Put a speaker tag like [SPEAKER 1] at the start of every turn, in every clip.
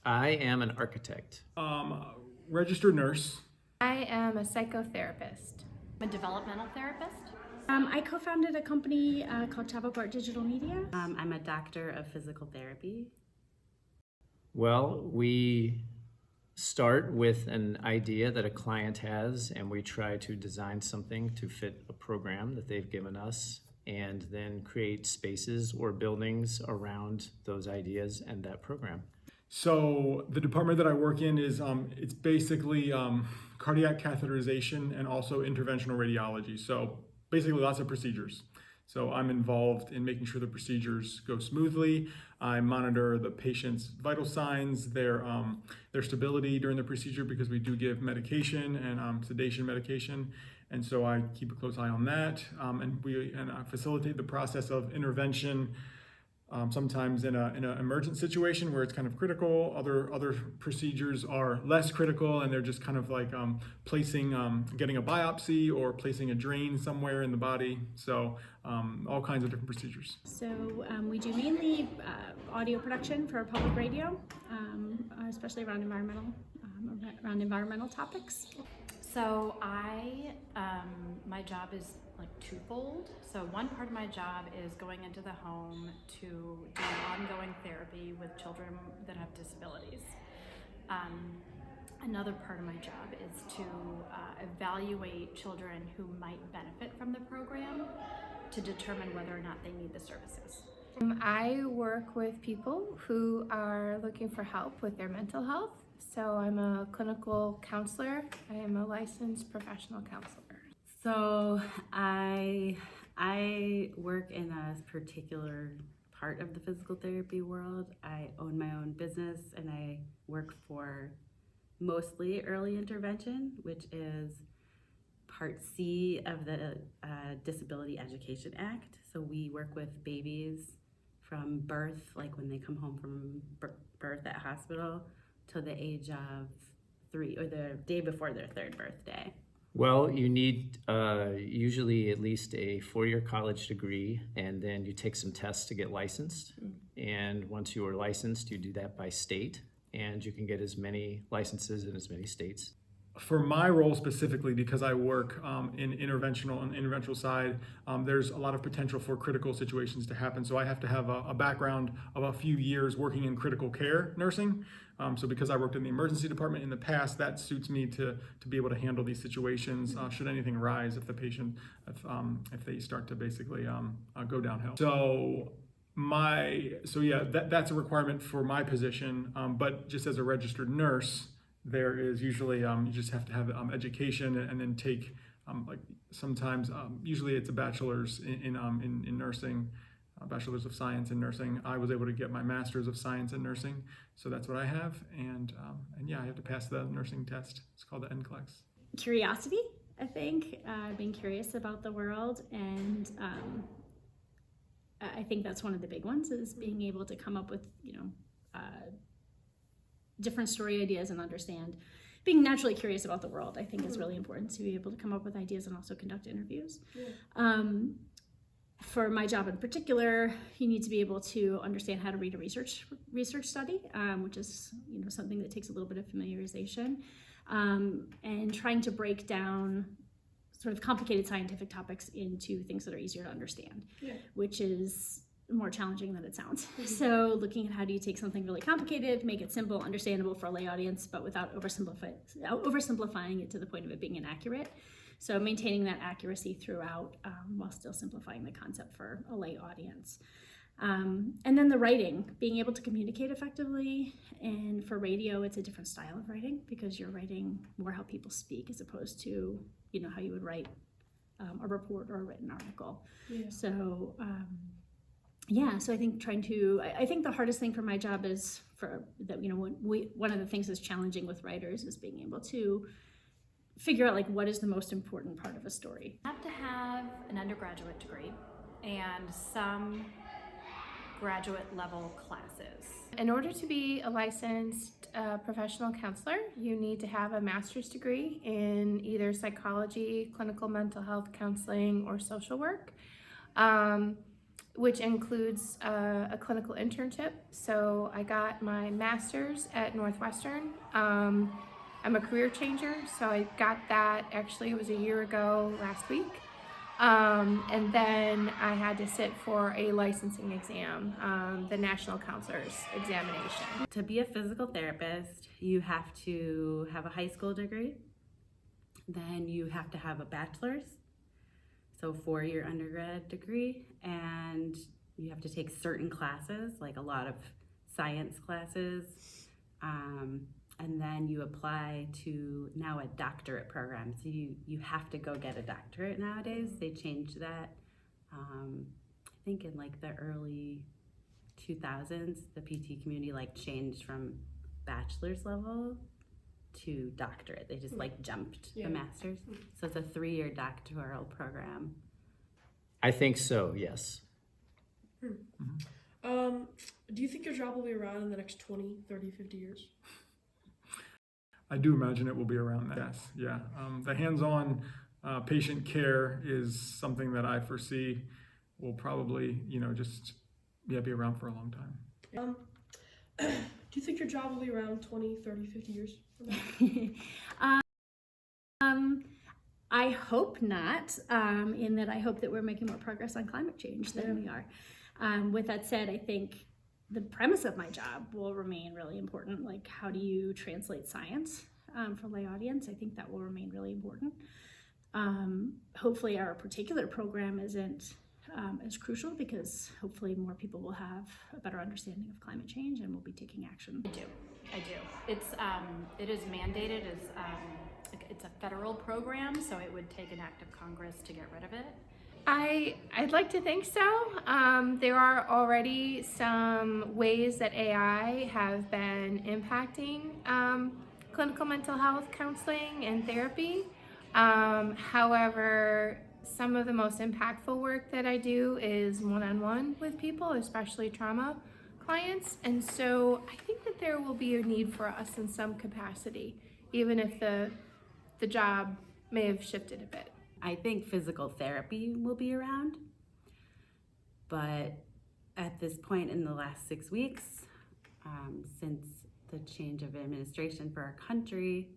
[SPEAKER 1] I am an architect.
[SPEAKER 2] Registered nurse.
[SPEAKER 3] I am a psychotherapist.
[SPEAKER 4] I'm a developmental therapist.
[SPEAKER 5] I co-founded a company called Travelport Digital Media.
[SPEAKER 6] I'm a doctor of physical therapy.
[SPEAKER 1] Well, we start with an idea that a client has, and we try to design something to fit a program that they've given us, and then create spaces or buildings around those ideas and that program.
[SPEAKER 2] So the department that I work in is it's basically cardiac catheterization and also interventional radiology. So basically lots of procedures. So I'm involved in making sure the procedures go smoothly. I monitor the patient's vital signs, their stability during the procedure, because we do give medication and sedation medication. And so I keep a close eye on that. And I facilitate the process of intervention. Sometimes in an emergent situation where it's kind of critical. Other procedures are less critical, and they're just kind of like getting a biopsy or placing a drain somewhere in the body. So all kinds of different procedures.
[SPEAKER 5] So we do mainly audio production for public radio, especially around environmental topics.
[SPEAKER 4] So my job is like twofold. So one part of my job is going into the home to do ongoing therapy with children that have disabilities. Another part of my job is to evaluate children who might benefit from the program to determine whether or not they need the services.
[SPEAKER 3] I work with people who are looking for help with their mental health. So I'm a clinical counselor. I am a licensed professional counselor.
[SPEAKER 6] So I work in a particular part of the physical therapy world. I own my own business, and I work for mostly early intervention, which is Part C of the Disability Education Act. So we work with babies from birth, like when they come home from birth at hospital, till the age of 3 or the day before their 3rd birthday.
[SPEAKER 1] Well, you need usually at least a 4-year college degree, and then you take some tests to get licensed. And once you are licensed, you do that by state, and you can get as many licenses in as many states.
[SPEAKER 2] For my role specifically, because I work in interventional side, there's a lot of potential for critical situations to happen. So I have to have a background of a few years working in critical care nursing. So because I worked in the emergency department in the past, that suits me to be able to handle these situations should anything arise if the patient, if they start to basically go downhill. That's a requirement for my position. But just as a registered nurse, there is usually you just have to have education and then take sometimes usually it's a bachelor's in nursing, bachelor's of science in nursing. I was able to get my master's of science in nursing, so that's what I have. And yeah, I have to pass the nursing test. It's called the NCLEX.
[SPEAKER 5] Curiosity, I think, being curious about the world, and I think that's one of the big ones, is being able to come up with different story ideas and understand. Being naturally curious about the world, I think, is really important, to be able to come up with ideas and also conduct interviews. For my job in particular, you need to be able to understand how to read a research study, which is something that takes a little bit of familiarization, and trying to break down sort of complicated scientific topics into things that are easier to understand, which is more challenging than it sounds. So looking at how do you take something really complicated, make it simple, understandable for a lay audience, but without oversimplifying it to the point of it being inaccurate. So maintaining that accuracy throughout while still simplifying the concept for a lay audience. And then the writing, being able to communicate effectively. And for radio, it's a different style of writing, because you're writing more how people speak as opposed to how you would write a report or a written article. So so I think I think the hardest thing for my job is one of the things that's challenging with writers is being able to figure out what is the most important part of a story.
[SPEAKER 4] You have to have an undergraduate degree and some graduate level classes.
[SPEAKER 3] In order to be a licensed professional counselor, you need to have a master's degree in either psychology, clinical mental health counseling, or social work. which includes a clinical internship. So I got my master's at Northwestern. I'm a career changer, so I got that, actually it was a year ago last week. And then I had to sit for a licensing exam, the National Counselor's Examination.
[SPEAKER 6] To be a physical therapist, you have to have a high school degree. Then you have to have a bachelor's, so 4-year undergrad degree, and you have to take certain classes, like a lot of science classes. And then you apply to now a doctorate program. So you have to go get a doctorate nowadays. They changed that, I think in like the early 2000s, the PT community like changed from bachelor's level to doctorate. They just like jumped the master's. So it's a 3-year doctoral program.
[SPEAKER 1] I think so, yes.
[SPEAKER 7] Do you think your job will be around in the next 20, 30, 50 years?
[SPEAKER 2] I do imagine it will be around that. Yes, yeah. The hands-on patient care is something that I foresee will probably, just be around for a long time.
[SPEAKER 7] Do you think your job will be around 20, 30, 50 years from now?
[SPEAKER 5] I hope not, in that I hope that we're making more progress on climate change than we are. With that said, I think the premise of my job will remain really important. Like, how do you translate science for lay audience? I think that will remain really important. Hopefully our particular program isn't as crucial, because hopefully more people will have a better understanding of climate change and will be taking action.
[SPEAKER 4] I do. It is mandated as it's a federal program, so it would take an act of Congress to get rid of it.
[SPEAKER 3] I'd like to think so. There are already some ways that AI have been impacting clinical mental health counseling and therapy. However, some of the most impactful work that I do is one-on-one with people, especially trauma clients. And so I think that there will be a need for us in some capacity, even if the job may have shifted a bit.
[SPEAKER 6] I think physical therapy will be around, but at this point in the last 6 weeks, since the change of administration for our country,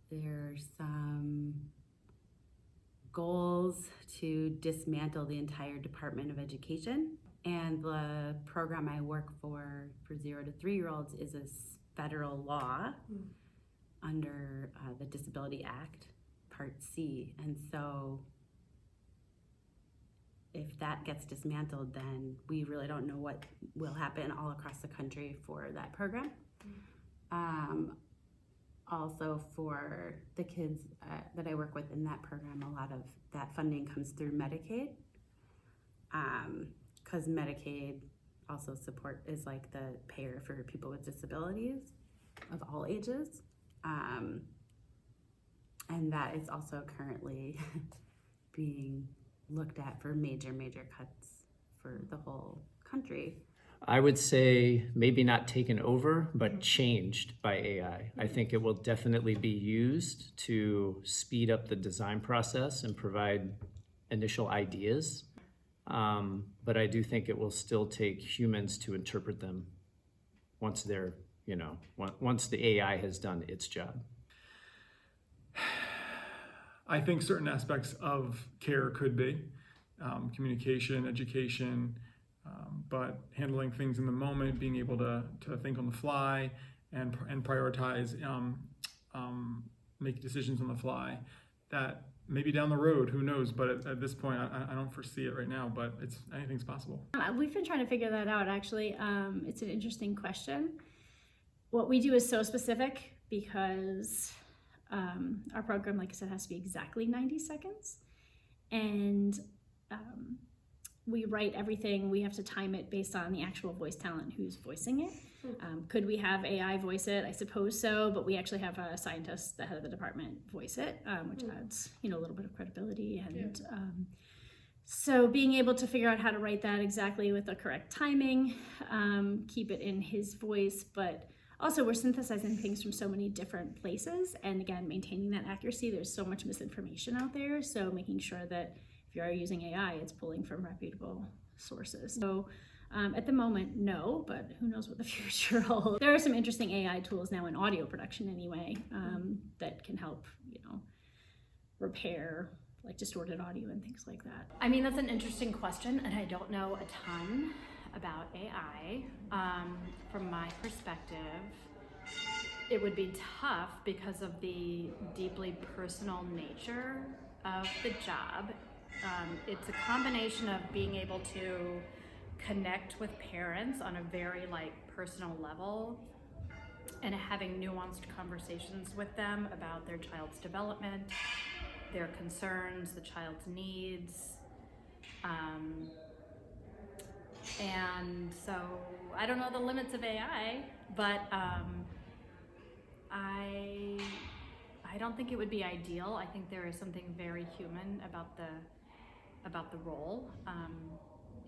[SPEAKER 6] there's some goals to dismantle the entire Department of Education. And the program I work for 0 to 3-year-olds is a federal law under the Disability Act, Part C. And so if that gets dismantled, then we really don't know what will happen all across the country for that program. Also for the kids that I work with in that program, a lot of that funding comes through Medicaid, because Medicaid also is like the payer for people with disabilities of all ages. And that is also currently being looked at for major cuts for the whole country.
[SPEAKER 1] I would say maybe not taken over, but changed by AI. I think it will definitely be used to speed up the design process and provide initial ideas. But I do think it will still take humans to interpret them once they're, once the AI has done its job.
[SPEAKER 2] I think certain aspects of care could be communication, education, but handling things in the moment, being able to think on the fly and prioritize, make decisions on the fly. That maybe down the road, who knows? But at this point, I don't foresee it right now. But anything's possible.
[SPEAKER 5] We've been trying to figure that out. Actually, it's an interesting question. What we do is so specific because our program, like I said, has to be exactly 90 seconds. And we write everything, we have to time it based on the actual voice talent who's voicing it. Could we have AI voice it? I suppose so, but we actually have a scientist, the head of the department, voice it, which adds, a little bit of credibility. And so being able to figure out how to write that exactly with the correct timing, keep it in his voice, but also we're synthesizing things from so many different places. And again, maintaining that accuracy. There's so much misinformation out there. So making sure that if you are using AI, it's pulling from reputable sources. So at the moment, no, but who knows what the future holds. There are some interesting AI tools now in audio production anyway, that can help, repair like distorted audio and things like that.
[SPEAKER 4] I mean, that's an interesting question, and I don't know a ton about AI. From my perspective, it would be tough because of the deeply personal nature of the job. It's a combination of being able to connect with parents on a very personal level and having nuanced conversations with them about their child's development, their concerns, the child's needs. And so I don't know the limits of AI, but I don't think it would be ideal. I think there is something very human about the role,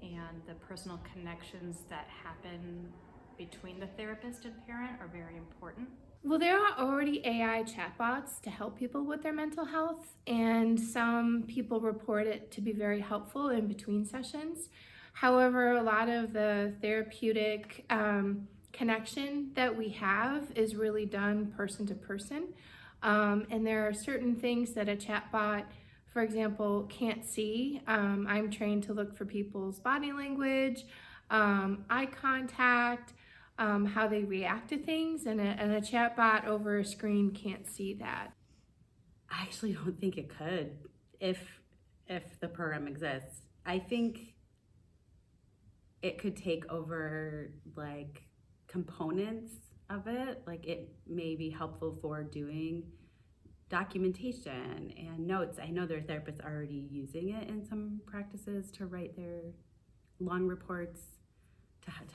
[SPEAKER 4] and the personal connections that happen between the therapist and parent are very important.
[SPEAKER 3] Well, there are already AI chatbots to help people with their mental health, and some people report it to be very helpful in between sessions. However, a lot of the therapeutic connection that we have is really done person to person. And there are certain things that a chatbot, for example, can't see. I'm trained to look for people's body language, eye contact, how they react to things, and a chatbot over a screen can't see that.
[SPEAKER 6] I actually don't think it could if the program exists. I think it could take over components of it. It may be helpful for doing documentation and notes. I know there are therapists already using it in some practices to write their long reports,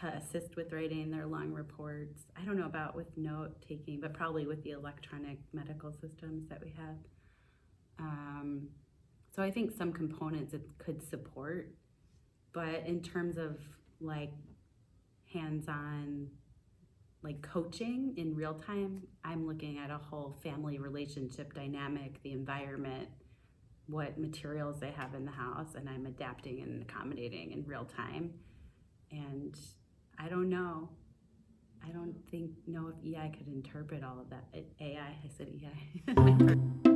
[SPEAKER 6] to assist with writing their long reports. I don't know about with note taking, but probably with the electronic medical systems that we have. So I think some components it could support, but in terms of hands-on coaching in real time, I'm looking at a whole family relationship dynamic, the environment, what materials they have in the house, and I'm adapting and accommodating in real time. And I don't know. I don't know if EI could interpret all of that. AI, I said EI.